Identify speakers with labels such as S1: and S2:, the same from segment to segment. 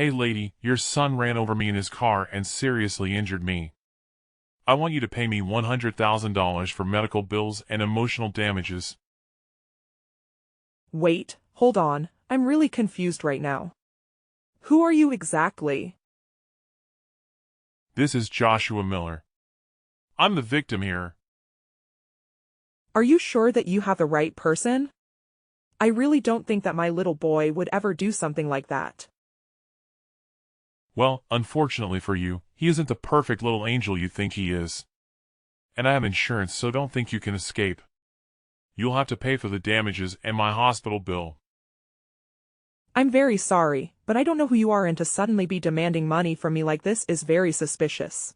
S1: Hey lady, your son ran over me in his car and seriously injured me. I want you to pay me $100,000 for medical bills and emotional damages.
S2: Wait, hold on, I'm really confused right now. Who are you exactly?
S1: This is Joshua Miller. I'm the victim here.
S2: Are you sure that you have the right person? I really don't think that my little boy would ever do something like that.
S1: Well, unfortunately for you, he isn't the perfect little angel you think he is. And I have insurance, so don't think you can escape. You'll have to pay for the damages and my hospital bill.
S2: I'm very sorry, but I don't know who you are, and to suddenly be demanding money from me like this is very suspicious.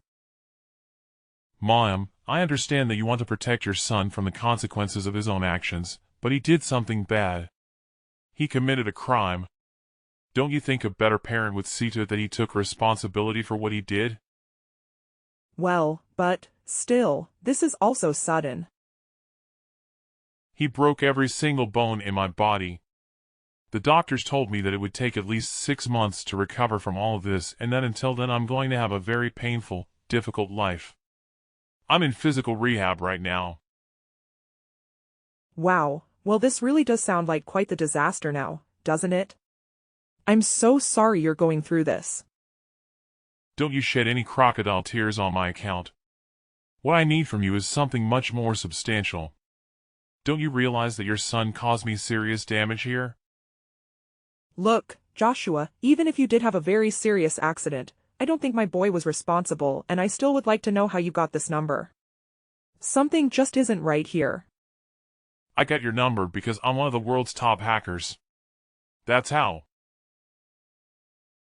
S1: Mom, I understand that you want to protect your son from the consequences of his own actions, but he did something bad. He committed a crime. Don't you think a better parent would see to it that he took responsibility for what he did?
S2: Well, but, still, this is also sudden.
S1: He broke every single bone in my body. The doctors told me that it would take at least 6 months to recover from all of this, and that until then I'm going to have a very painful, difficult life. I'm in physical rehab right now.
S2: Wow, well, this really does sound like quite the disaster now, doesn't it? I'm so sorry you're going through this.
S1: Don't you shed any crocodile tears on my account. What I need from you is something much more substantial. Don't you realize that your son caused me serious damage here?
S2: Look, Joshua, even if you did have a very serious accident, I don't think my boy was responsible, and I still would like to know how you got this number. Something just isn't right here.
S1: I got your number because I'm one of the world's top hackers. That's how.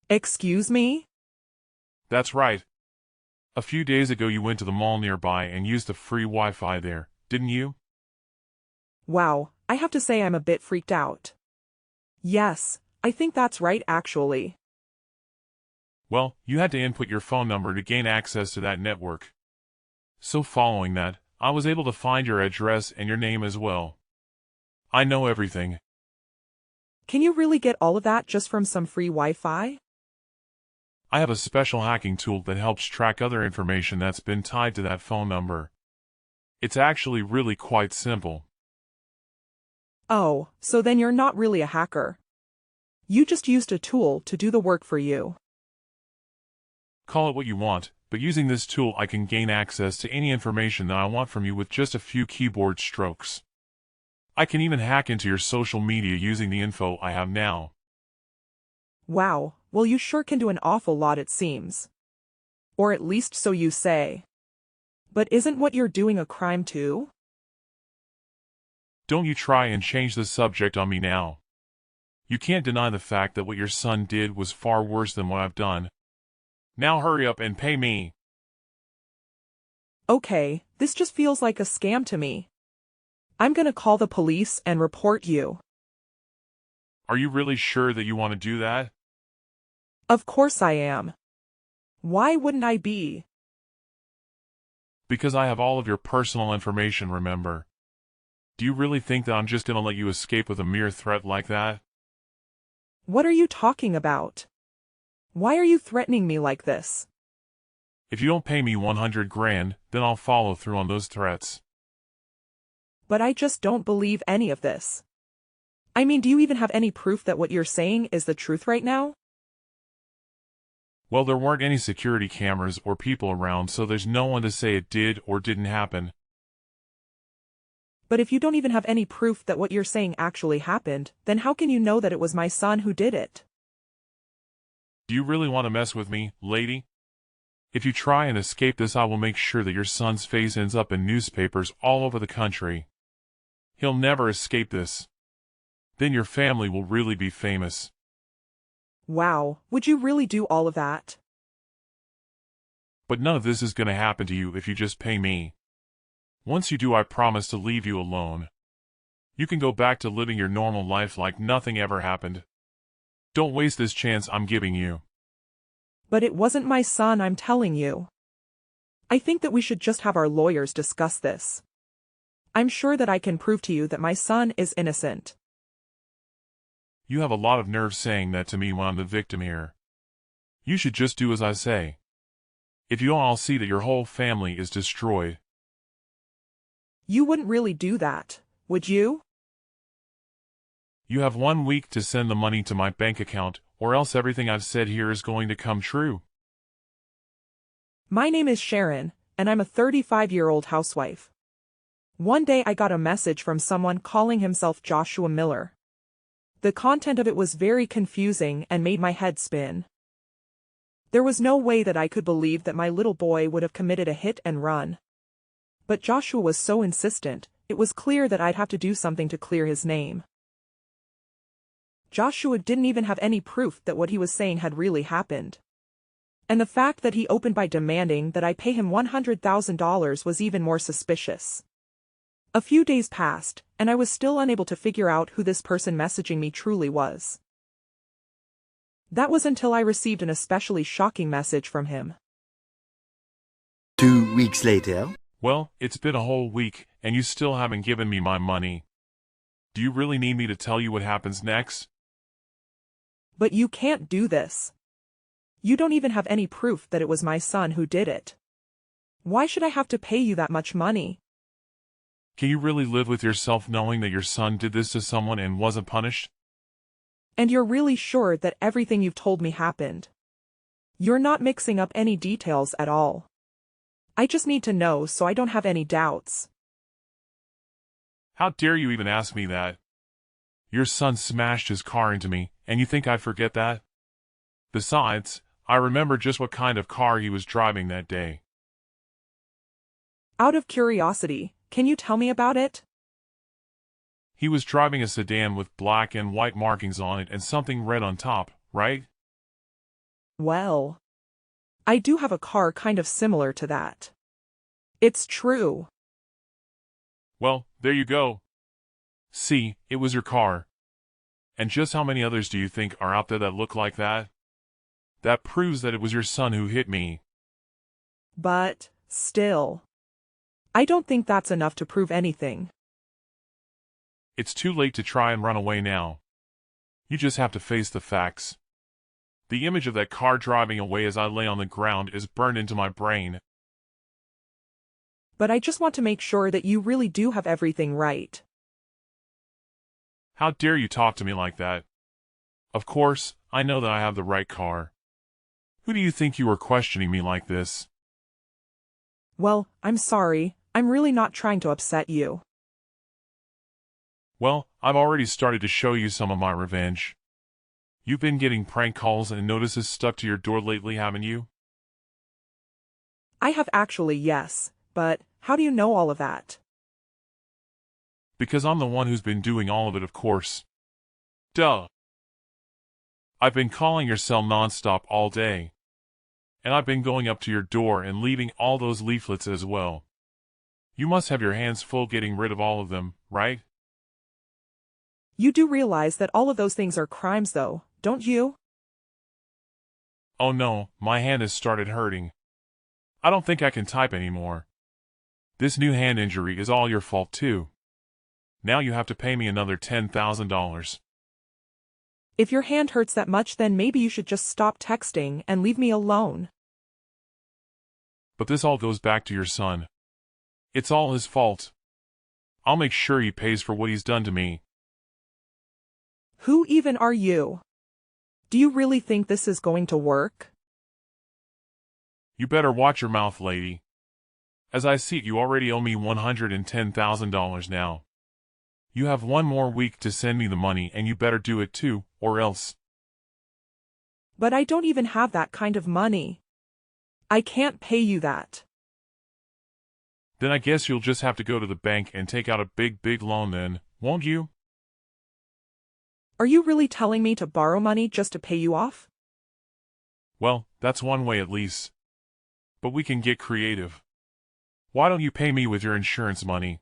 S2: Excuse me?
S1: That's right. A few days ago you went to the mall nearby and used the free Wi-Fi there, didn't you?
S2: Wow, I have to say I'm a bit freaked out. Yes, I think that's right actually.
S1: Well, you had to input your phone number to gain access to that network. So following that, I was able to find your address and your name as well. I know everything.
S2: Can you really get all of that just from some free Wi-Fi?
S1: I have a special hacking tool that helps track other information that's been tied to that phone number. It's actually really quite simple.
S2: Oh, so then you're not really a hacker. You just used a tool to do the work for you.
S1: Call it what you want, but using this tool I can gain access to any information that I want from you with just a few keyboard strokes. I can even hack into your social media using the info I have now.
S2: Wow, well, you sure can do an awful lot, it seems. Or at least so you say. But isn't what you're doing a crime too?
S1: Don't you try and change the subject on me now. You can't deny the fact that what your son did was far worse than what I've done. Now hurry up and pay me.
S2: Okay, this just feels like a scam to me. I'm gonna call the police and report you.
S1: Are you really sure that you want to do that?
S2: Of course I am. Why wouldn't I be?
S1: Because I have all of your personal information, remember. Do you really think that I'm just gonna let you escape with a mere threat like that?
S2: What are you talking about? Why are you threatening me like this?
S1: If you don't pay me 100 grand, then I'll follow through on those threats.
S2: But I just don't believe any of this. I mean, do you even have any proof that what you're saying is the truth right now?
S1: Well, there weren't any security cameras or people around, so there's no one to say it did or didn't happen.
S2: But if you don't even have any proof that what you're saying actually happened, then how can you know that it was my son who did it?
S1: Do you really want to mess with me, lady? If you try and escape this, I will make sure that your son's face ends up in newspapers all over the country. He'll never escape this. Then your family will really be famous.
S2: Wow, would you really do all of that?
S1: But none of this is going to happen to you if you just pay me. Once you do, I promise to leave you alone. You can go back to living your normal life like nothing ever happened. Don't waste this chance I'm giving you.
S2: But it wasn't my son, I'm telling you. I think that we should just have our lawyers discuss this. I'm sure that I can prove to you that my son is innocent.
S1: You have a lot of nerve saying that to me when I'm the victim here. You should just do as I say. If you don't, I'll see that your whole family is destroyed.
S2: You wouldn't really do that, would you?
S1: You have 1 week to send the money to my bank account, or else everything I've said here is going to come true.
S2: My name is Sharon, and I'm a 35-year-old housewife. One day I got a message from someone calling himself Joshua Miller. The content of it was very confusing and made my head spin. There was no way that I could believe that my little boy would have committed a hit and run. But Joshua was so insistent, it was clear that I'd have to do something to clear his name. Joshua didn't even have any proof that what he was saying had really happened. And the fact that he opened by demanding that I pay him $100,000 was even more suspicious. A few days passed, and I was still unable to figure out who this person messaging me truly was. That was until I received an especially shocking message from him.
S3: 2 weeks later.
S1: Well, it's been a whole week, and you still haven't given me my money. Do you really need me to tell you what happens next?
S2: But you can't do this. You don't even have any proof that it was my son who did it. Why should I have to pay you that much money?
S1: Can you really live with yourself knowing that your son did this to someone and wasn't punished?
S2: And you're really sure that everything you've told me happened? You're not mixing up any details at all. I just need to know so I don't have any doubts.
S1: How dare you even ask me that? Your son smashed his car into me, and you think I'd forget that? Besides, I remember just what kind of car he was driving that day.
S2: Out of curiosity, can you tell me about it?
S1: He was driving a sedan with black and white markings on it and something red on top, right?
S2: Well, I do have a car kind of similar to that. It's true.
S1: Well, there you go. See, it was your car. And just how many others do you think are out there that look like that? That proves that it was your son who hit me.
S2: But, still, I don't think that's enough to prove anything.
S1: It's too late to try and run away now. You just have to face the facts. The image of that car driving away as I lay on the ground is burned into my brain.
S2: But I just want to make sure that you really do have everything right.
S1: How dare you talk to me like that? Of course, I know that I have the right car. Who do you think you are questioning me like this?
S2: Well, I'm sorry, I'm really not trying to upset you.
S1: Well, I've already started to show you some of my revenge. You've been getting prank calls and notices stuck to your door lately, haven't you?
S2: I have actually, yes, but how do you know all of that?
S1: Because I'm the one who's been doing all of it, of course. Duh. I've been calling your cell nonstop all day. And I've been going up to your door and leaving all those leaflets as well. You must have your hands full getting rid of all of them, right?
S2: You do realize that all of those things are crimes though, don't you?
S1: Oh no, my hand has started hurting. I don't think I can type anymore. This new hand injury is all your fault too. Now you have to pay me another $10,000.
S2: If your hand hurts that much, then maybe you should just stop texting and leave me alone.
S1: But this all goes back to your son. It's all his fault. I'll make sure he pays for what he's done to me.
S2: Who even are you? Do you really think this is going to work?
S1: You better watch your mouth, lady. As I see it, you already owe me $110,000 now. You have 1 more week to send me the money, and you better do it too, or else.
S2: But I don't even have that kind of money. I can't pay you that.
S1: Then I guess you'll just have to go to the bank and take out a big loan then, won't you?
S2: Are you really telling me to borrow money just to pay you off?
S1: Well, that's one way at least. But we can get creative. Why don't you pay me with your insurance money?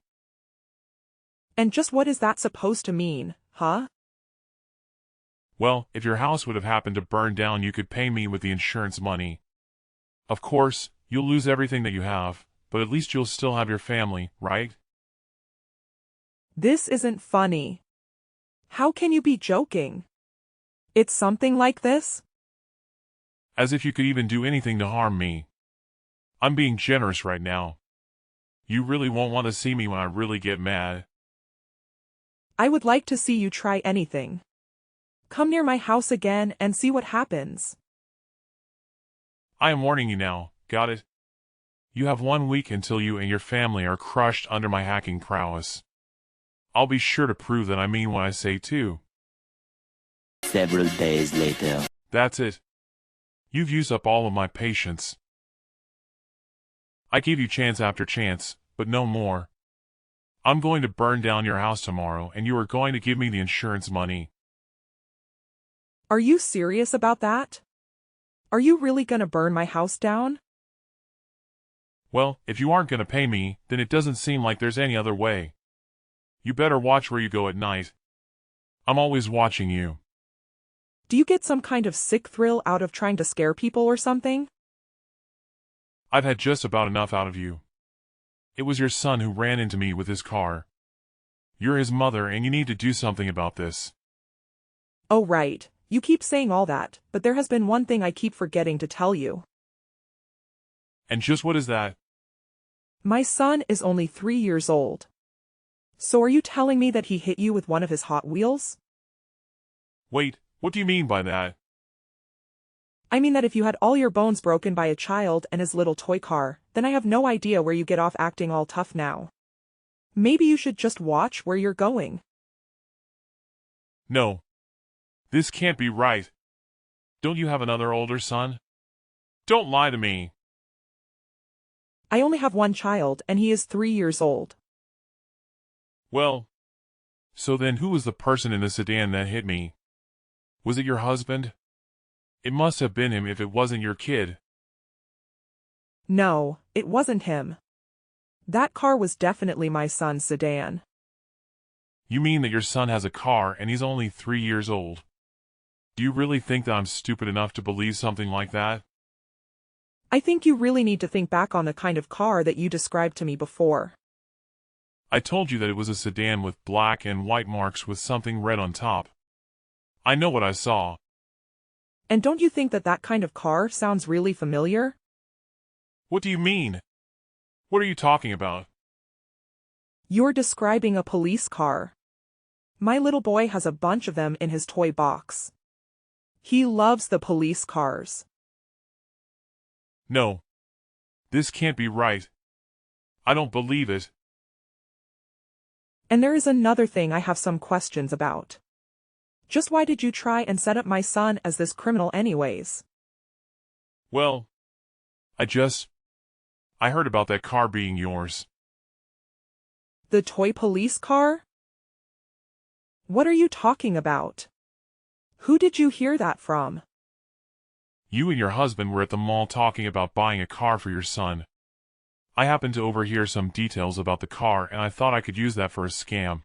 S2: And just what is that supposed to mean, huh?
S1: Well, if your house would have happened to burn down, you could pay me with the insurance money. Of course, you'll lose everything that you have, but at least you'll still have your family, right?
S2: This isn't funny. How can you be joking? It's something like this?
S1: As if you could even do anything to harm me. I'm being generous right now. You really won't want to see me when I really get mad.
S2: I would like to see you try anything. Come near my house again and see what happens.
S1: I am warning you now, got it? You have 1 week until you and your family are crushed under my hacking prowess. I'll be sure to prove that I mean what I say too.
S3: Several days later.
S1: That's it. You've used up all of my patience. I gave you chance after chance, but no more. I'm going to burn down your house tomorrow and you are going to give me the insurance money.
S2: Are you serious about that? Are you really gonna burn my house down?
S1: Well, if you aren't going to pay me, then it doesn't seem like there's any other way. You better watch where you go at night. I'm always watching you.
S2: Do you get some kind of sick thrill out of trying to scare people or something?
S1: I've had just about enough out of you. It was your son who ran into me with his car. You're his mother and you need to do something about this.
S2: Oh right, you keep saying all that, but there has been one thing I keep forgetting to tell you.
S1: And just what is that?
S2: My son is only 3 years old. So are you telling me that he hit you with one of his Hot Wheels?
S1: Wait, what do you mean by that?
S2: I mean that if you had all your bones broken by a child and his little toy car, then I have no idea where you get off acting all tough now. Maybe you should just watch where you're going.
S1: No. This can't be right. Don't you have another older son? Don't lie to me.
S2: I only have one child and he is 3 years old.
S1: Well, so then who was the person in the sedan that hit me? Was it your husband? It must have been him if it wasn't your kid.
S2: No, it wasn't him. That car was definitely my son's sedan.
S1: You mean that your son has a car and he's only 3 years old? Do you really think that I'm stupid enough to believe something like that?
S2: I think you really need to think back on the kind of car that you described to me before.
S1: I told you that it was a sedan with black and white marks with something red on top. I know what I saw.
S2: And don't you think that that kind of car sounds really familiar?
S1: What do you mean? What are you talking about?
S2: You're describing a police car. My little boy has a bunch of them in his toy box. He loves the police cars.
S1: No. This can't be right. I don't believe it.
S2: And there is another thing I have some questions about. Just why did you try and set up my son as this criminal anyways?
S1: Well, I heard about that car being yours.
S2: The toy police car? What are you talking about? Who did you hear that from?
S1: You and your husband were at the mall talking about buying a car for your son. I happened to overhear some details about the car and I thought I could use that for a scam.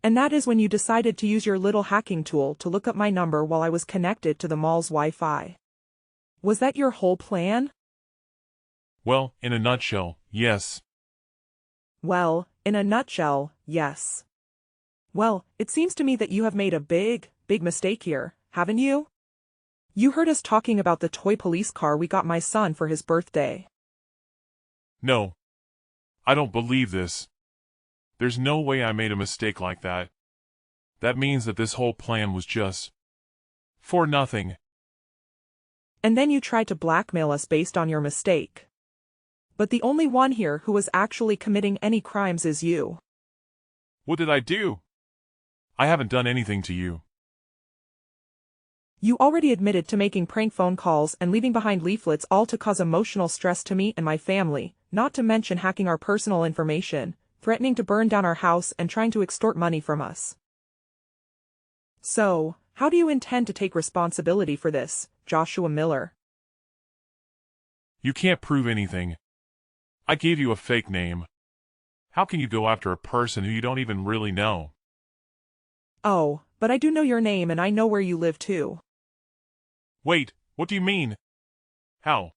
S2: And that is when you decided to use your little hacking tool to look up my number while I was connected to the mall's Wi-Fi. Was that your whole plan?
S1: Well, in a nutshell, yes.
S2: Well, in a nutshell, yes. Well, it seems to me that you have made a big mistake here, haven't you? You heard us talking about the toy police car we got my son for his birthday.
S1: No. I don't believe this. There's no way I made a mistake like that. That means that this whole plan was just for nothing.
S2: And then you tried to blackmail us based on your mistake. But the only one here who was actually committing any crimes is you.
S1: What did I do? I haven't done anything to you.
S2: You already admitted to making prank phone calls and leaving behind leaflets, all to cause emotional stress to me and my family, not to mention hacking our personal information, threatening to burn down our house and trying to extort money from us. So, how do you intend to take responsibility for this, Joshua Miller?
S1: You can't prove anything. I gave you a fake name. How can you go after a person who you don't even really know?
S2: Oh, but I do know your name and I know where you live too.
S1: Wait, what do you mean? How?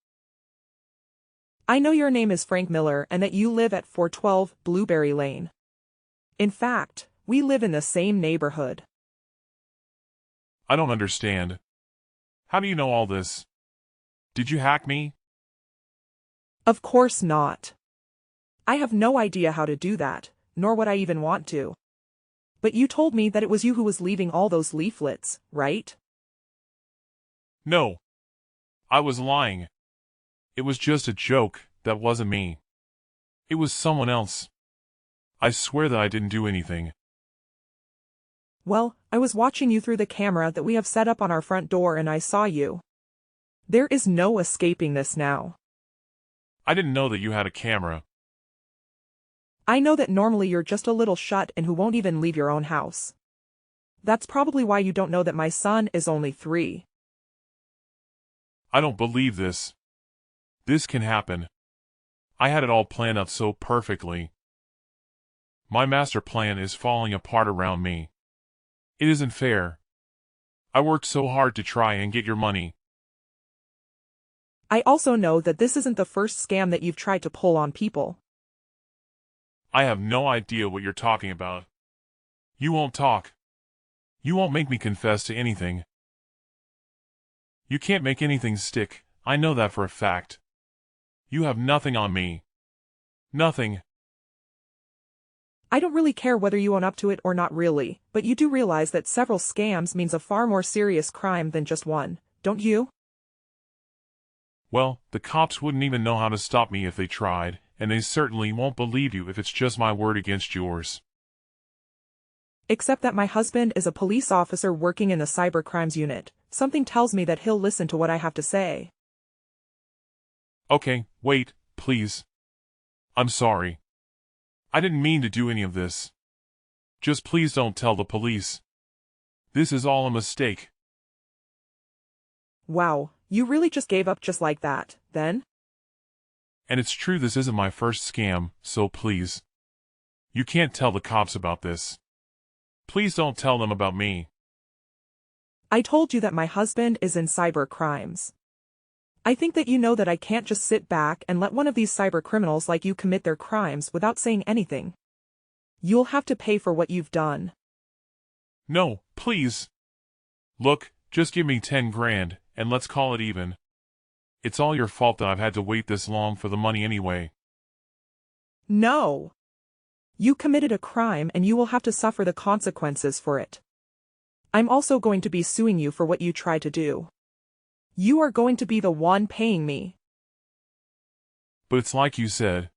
S2: I know your name is Frank Miller and that you live at 412 Blueberry Lane. In fact, we live in the same neighborhood.
S1: I don't understand. How do you know all this? Did you hack me?
S2: Of course not. I have no idea how to do that, nor would I even want to. But you told me that it was you who was leaving all those leaflets, right?
S1: No. I was lying. It was just a joke, that wasn't me. It was someone else. I swear that I didn't do anything.
S2: Well, I was watching you through the camera that we have set up on our front door and I saw you. There is no escaping this now.
S1: I didn't know that you had a camera.
S2: I know that normally you're just a little shut and who won't even leave your own house. That's probably why you don't know that my son is only 3.
S1: I don't believe this. This can happen. I had it all planned out so perfectly. My master plan is falling apart around me. It isn't fair. I worked so hard to try and get your money.
S2: I also know that this isn't the first scam that you've tried to pull on people.
S1: I have no idea what you're talking about. You won't talk. You won't make me confess to anything. You can't make anything stick, I know that for a fact. You have nothing on me. Nothing.
S2: I don't really care whether you own up to it or not really, but you do realize that several scams means a far more serious crime than just one, don't you?
S1: Well, the cops wouldn't even know how to stop me if they tried, and they certainly won't believe you if it's just my word against yours.
S2: Except that my husband is a police officer working in the cybercrimes unit. Something tells me that he'll listen to what I have to say.
S1: Okay, wait, please. I'm sorry. I didn't mean to do any of this. Just please don't tell the police. This is all a mistake.
S2: Wow, you really just gave up just like that, then?
S1: And it's true this isn't my first scam, so please. You can't tell the cops about this. Please don't tell them about me.
S2: I told you that my husband is in cyber crimes. I think that you know that I can't just sit back and let one of these cyber criminals like you commit their crimes without saying anything. You'll have to pay for what you've done.
S1: No, please. Look, just give me 10 grand, and let's call it even. It's all your fault that I've had to wait this long for the money anyway.
S2: No. You committed a crime and you will have to suffer the consequences for it. I'm also going to be suing you for what you tried to do. You are going to be the one paying me.
S1: But it's like you said.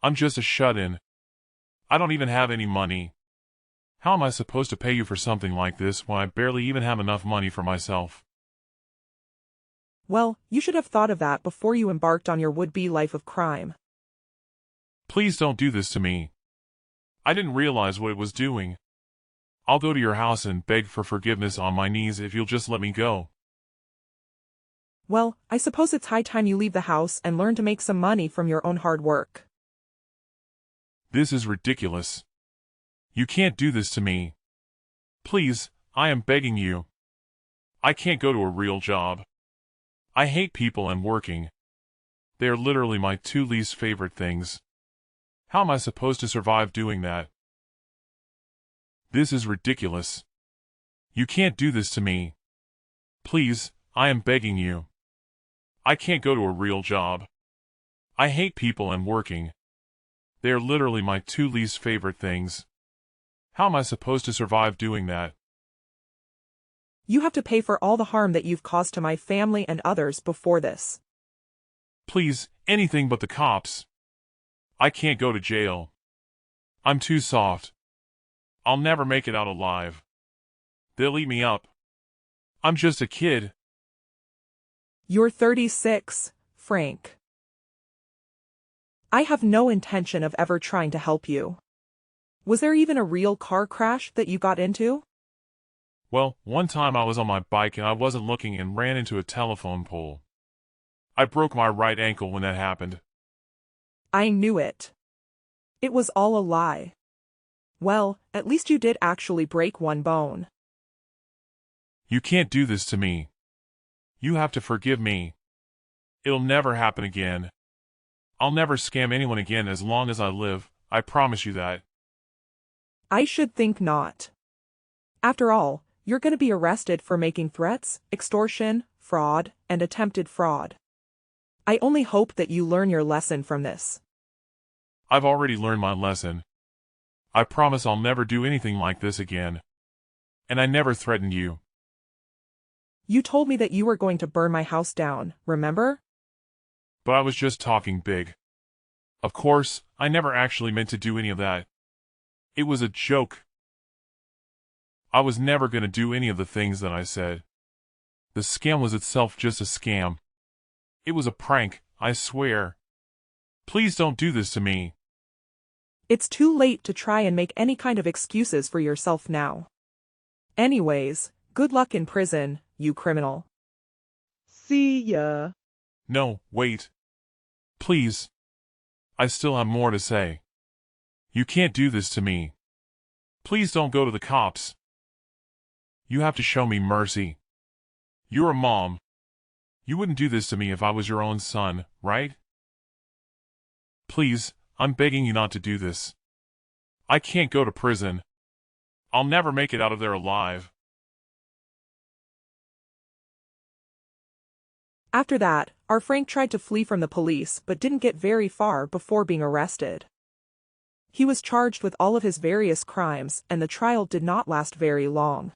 S1: I'm just a shut-in. I don't even have any money. How am I supposed to pay you for something like this when I barely even have enough money for myself?
S2: Well, you should have thought of that before you embarked on your would-be life of crime.
S1: Please don't do this to me. I didn't realize what it was doing. I'll go to your house and beg for forgiveness on my knees if you'll just let me go.
S2: Well, I suppose it's high time you leave the house and learn to make some money from your own hard work.
S1: This is ridiculous. You can't do this to me. Please, I am begging you. I can't go to a real job. I hate people and working. They are literally my 2 least favorite things. How am I supposed to survive doing that? This is ridiculous. You can't do this to me. Please, I am begging you. I can't go to a real job. I hate people and working. They are literally my 2 least favorite things. How am I supposed to survive doing that?
S2: You have to pay for all the harm that you've caused to my family and others before this.
S1: Please, anything but the cops. I can't go to jail. I'm too soft. I'll never make it out alive. They'll eat me up. I'm just a kid.
S2: You're 36, Frank. I have no intention of ever trying to help you. Was there even a real car crash that you got into?
S1: Well, one time I was on my bike and I wasn't looking and ran into a telephone pole. I broke my right ankle when that happened.
S2: I knew it. It was all a lie. Well, at least you did actually break one bone.
S1: You can't do this to me. You have to forgive me. It'll never happen again. I'll never scam anyone again as long as I live, I promise you that.
S2: I should think not. After all, you're gonna be arrested for making threats, extortion, fraud, and attempted fraud. I only hope that you learn your lesson from this.
S1: I've already learned my lesson. I promise I'll never do anything like this again. And I never threatened you.
S2: You told me that you were going to burn my house down, remember?
S1: But I was just talking big. Of course, I never actually meant to do any of that. It was a joke. I was never going to do any of the things that I said. The scam was itself just a scam. It was a prank, I swear. Please don't do this to me.
S2: It's too late to try and make any kind of excuses for yourself now. Anyways, good luck in prison, you criminal. See ya.
S1: No, wait. Please. I still have more to say. You can't do this to me. Please don't go to the cops. You have to show me mercy. You're a mom. You wouldn't do this to me if I was your own son, right? Please, I'm begging you not to do this. I can't go to prison. I'll never make it out of there alive.
S2: After that, our Frank tried to flee from the police but didn't get very far before being arrested. He was charged with all of his various crimes, and the trial did not last very long.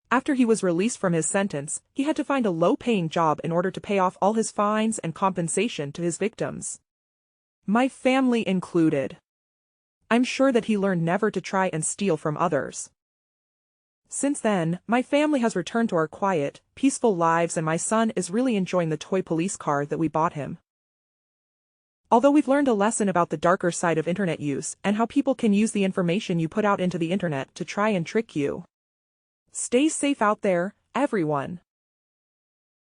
S2: After he was released from his sentence, he had to find a low-paying job in order to pay off all his fines and compensation to his victims. My family included. I'm sure that he learned never to try and steal from others. Since then, my family has returned to our quiet, peaceful lives, and my son is really enjoying the toy police car that we bought him. Although we've learned a lesson about the darker side of internet use and how people can use the information you put out into the internet to try and trick you. Stay safe out there, everyone.